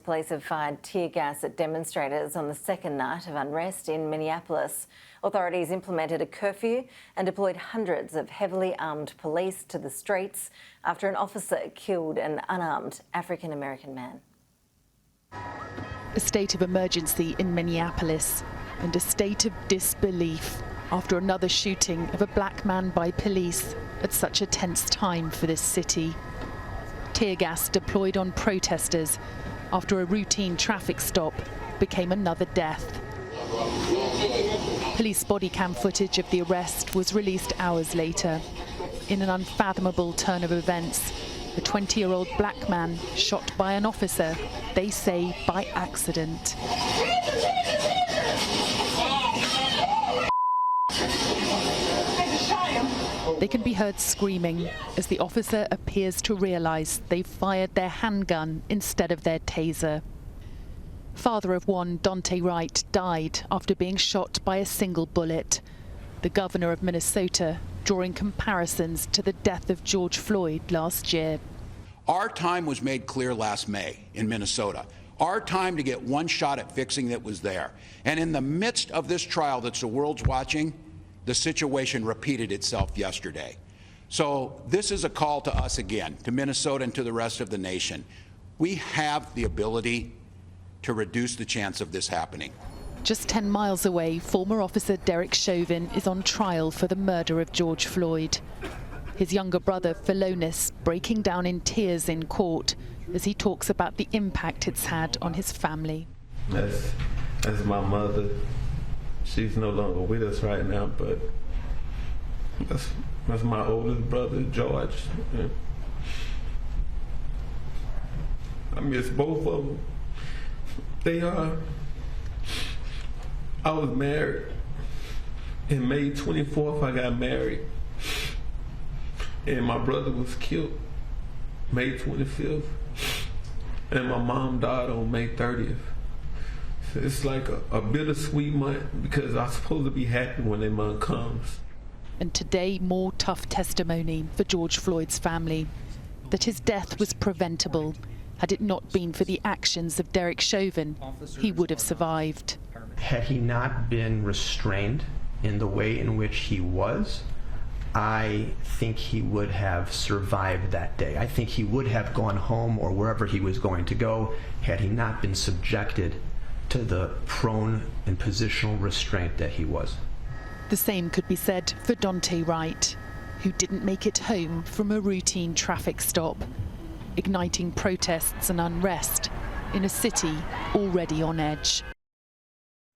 Police have fired tear gas at demonstrators on the second night of unrest in Minneapolis. Authorities implemented a curfew and deployed hundreds of heavily armed police to the streets after an officer killed an unarmed African-American man. A state of emergency in Minneapolis and a state of disbelief after another shooting of a black man by police at such a tense time for this city. Tear gas deployed on protesters after a routine traffic stop became another death. Police bodycam footage of the arrest was released hours later. In an unfathomable turn of events, a 20-year-old black man shot by an officer, they say by accident. They can be heard screaming as the officer appears to realise they've fired their handgun instead of their taser. Father of one, Daunte Wright, died after being shot by a single bullet. The governor of Minnesota drawing comparisons to the death of George Floyd last year. Our time was made clear last May in Minnesota. Our time to get one shot at fixing that was there. And in the midst of this trial that the world's watching, the situation repeated itself yesterday. So this is a call to us again, to Minnesota and to the rest of the nation. We have the ability to reduce the chance of this happening. Just 10 miles away, former officer Derek Chauvin is on trial for the murder of George Floyd. His younger brother, Philonis, breaking down in tears in court as he talks about the impact it's had on his family. That's my mother. She's no longer with us right now, but that's my oldest brother, George. Yeah. I miss both of them. I was married. In May 24th, I got married. And my brother was killed May 25th. And my mom died on May 30th. So it's like a bittersweet month because I'm supposed to be happy when that month comes. And today, more tough testimony for George Floyd's family. That his death was preventable. Had it not been for the actions of Derek Chauvin, he would have survived. Had he not been restrained in the way in which he was, I think he would have survived that day. I think he would have gone home or wherever he was going to go had he not been subjected to the prone and positional restraint that he was. The same could be said for Daunte Wright, who didn't make it home from a routine traffic stop, igniting protests and unrest in a city already on edge.